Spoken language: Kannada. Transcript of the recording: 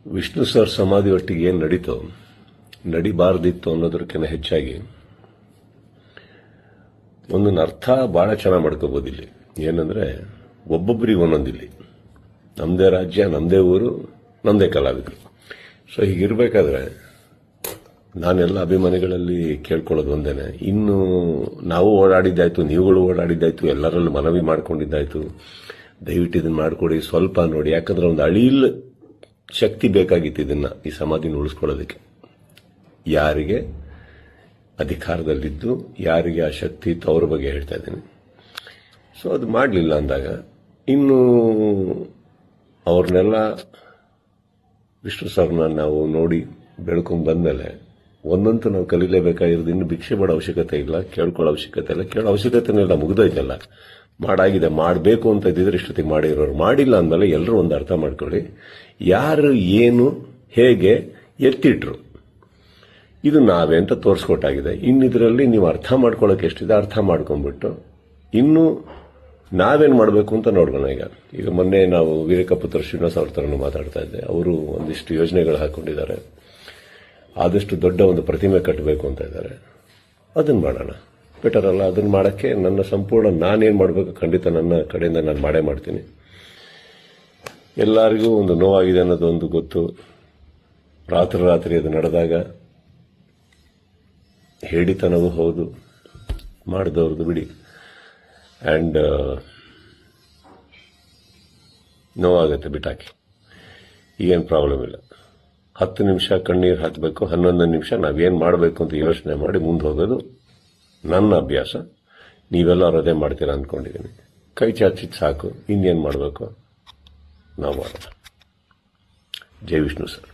ವಿಷ್ಣು ಸರ್ ಸಮಾಧಿ ಒಟ್ಟಿಗೆ ಏನು ನಡೀತೋ ನಡಿಬಾರ್ದಿತ್ತು ಅನ್ನೋದಕ್ಕಿಂತ ಹೆಚ್ಚಾಗಿ ಒಂದೊಂದು ಅರ್ಥ ಬಹಳ ಚೆನ್ನಾಗಿ ಮಾಡ್ಕೋಬಹುದು ಇಲ್ಲಿ. ಏನಂದ್ರೆ ಒಬ್ಬೊಬ್ಬರಿಗೆ ಒಂದೊಂದಿಲ್ಲಿ ನಮ್ಮದೇ ರಾಜ್ಯ, ನಮ್ಮದೇ ಊರು, ನಮ್ಮದೇ ಕಲಾವಿದರು. ಸೊ ಹೀಗಿರ್ಬೇಕಾದ್ರೆ ನಾನೆಲ್ಲ ಅಭಿಮಾನಿಗಳಲ್ಲಿ ಕೇಳ್ಕೊಳ್ಳೋದು ಒಂದೇನೆ, ಇನ್ನು ನಾವು ಓಡಾಡಿದ್ದಾಯ್ತು, ನೀವುಗಳು ಓಡಾಡಿದ್ದಾಯ್ತು, ಎಲ್ಲರಲ್ಲೂ ಮನವಿ ಮಾಡ್ಕೊಂಡಿದ್ದಾಯ್ತು, ದಯವಿಟ್ಟು ಇದನ್ನ ಮಾಡಿಕೊಡಿ, ಸ್ವಲ್ಪ ನೋಡಿ. ಯಾಕಂದ್ರೆ ಒಂದು ಅಳಿಲ್ ಶಕ್ತಿ ಬೇಕಾಗಿತ್ತು ಇದನ್ನ, ಈ ಸಮಾಧಿನ ಉಳಿಸ್ಕೊಳ್ಳೋದಕ್ಕೆ. ಯಾರಿಗೆ ಅಧಿಕಾರದಲ್ಲಿದ್ದು ಯಾರಿಗೆ ಆ ಶಕ್ತಿ ಇತ್ತು ಅವ್ರ ಬಗ್ಗೆ ಹೇಳ್ತಾ ಇದ್ದೀನಿ. ಸೊ ಅದು ಮಾಡಲಿಲ್ಲ ಅಂದಾಗ ಇನ್ನು ಅವ್ರನ್ನೆಲ್ಲ ವಿಷ್ಣು ಸರ್ನ ನಾವು ನೋಡಿ ಬೆಳ್ಕೊಂಡು ಬಂದಮೇಲೆ ಒಂದಂತೂ ನಾವು ಕಲೀಲೇಬೇಕಾಗಿರೋದು. ಇನ್ನು ಭಿಕ್ಷೆ ಮಾಡೋ ಅವಶ್ಯಕತೆ ಇಲ್ಲ, ಕೇಳ್ಕೊಳ್ಳೋ ಅವಶ್ಯಕತೆ ಇಲ್ಲ, ಕೇಳೋ ಅವಶ್ಯಕತೆನೆಲ್ಲ ಮುಗಿದೋಯ್ತಲ್ಲ. ಮಾಡಾಗಿದೆ, ಮಾಡಬೇಕು ಅಂತ ಇದ್ದಿದ್ರೆ ಇಷ್ಟೊತ್ತಿಗೆ ಮಾಡಿರೋರು. ಮಾಡಿಲ್ಲ ಅಂದಮೇಲೆ ಎಲ್ಲರೂ ಒಂದು ಅರ್ಥ ಮಾಡ್ಕೊಳ್ಳಿ, ಯಾರು ಏನು ಹೇಗೆ ಎತ್ತಿಟ್ರು ಇದು ನಾವೇ ಅಂತ ತೋರಿಸ್ಕೊಟ್ಟಾಗಿದೆ. ಇನ್ನಿದ್ರಲ್ಲಿ ನೀವು ಅರ್ಥ ಮಾಡ್ಕೊಳ್ಳೋಕೆ ಎಷ್ಟಿದೆ ಅರ್ಥ ಮಾಡ್ಕೊಂಡ್ಬಿಟ್ಟು ಇನ್ನು ನಾವೇನು ಮಾಡಬೇಕು ಅಂತ ನೋಡೋಣ. ಈಗ ಮೊನ್ನೆ ನಾವು ವೀರಕಪುತ್ರ ಶ್ರೀನಿವಾಸ ಅವ್ರ ಥರನೂ ಮಾತಾಡ್ತಾ ಇದ್ದೆ. ಅವರು ಒಂದಿಷ್ಟು ಯೋಜನೆಗಳು ಹಾಕೊಂಡಿದ್ದಾರೆ, ಆದಷ್ಟು ದೊಡ್ಡ ಒಂದು ಪ್ರತಿಮೆ ಕಟ್ಟಬೇಕು ಅಂತ ಇದ್ದಾರೆ. ಅದನ್ನು ಮಾಡೋಣ, ಬೆಟರ್ ಅಲ್ಲ? ಅದನ್ನು ಮಾಡೋಕ್ಕೆ ನನ್ನ ಸಂಪೂರ್ಣ ನಾನೇನು ಮಾಡಬೇಕು ಖಂಡಿತ ನನ್ನ ಕಡೆಯಿಂದ ನಾನು ಮಾಡೇ ಮಾಡ್ತೀನಿ. ಎಲ್ಲರಿಗೂ ಒಂದು ನೋವಾಗಿದೆ ಅನ್ನೋದೊಂದು ಗೊತ್ತು. ರಾತ್ರಿ ಅದು ನಡೆದಾಗ ಹೇಳಿತನವೂ ಹೌದು, ಮಾಡಿದವ್ರದ್ದು ಬಿಡಿ. ಆ್ಯಂಡ್ ನೋವಾಗುತ್ತೆ, ಬಿಟ್ಟಾಕಿ, ಈಗೇನು ಪ್ರಾಬ್ಲಮ್ ಇಲ್ಲ. 10 ನಿಮಿಷ ಕಣ್ಣೀರು ಹಾಕಬೇಕು, 11 ನಿಮಿಷ ನಾವೇನು ಮಾಡಬೇಕು ಅಂತ ಯೋಚನೆ ಮಾಡಿ ಮುಂದೆ ಹೋಗೋದು ನನ್ನ ಅಭ್ಯಾಸ. ನೀವೆಲ್ಲರೂ ಅದೇ ಮಾಡ್ತೀರಾ ಅಂದ್ಕೊಂಡಿದ್ದೀನಿ. ಕೈ ಚಾಚಿದ್ದು ಸಾಕು, ಇನ್ನೇನು ಮಾಡಬೇಕು ನಾವು ಮಾಡೋಣ. ಜೈ ವಿಷ್ಣು ಸರ್.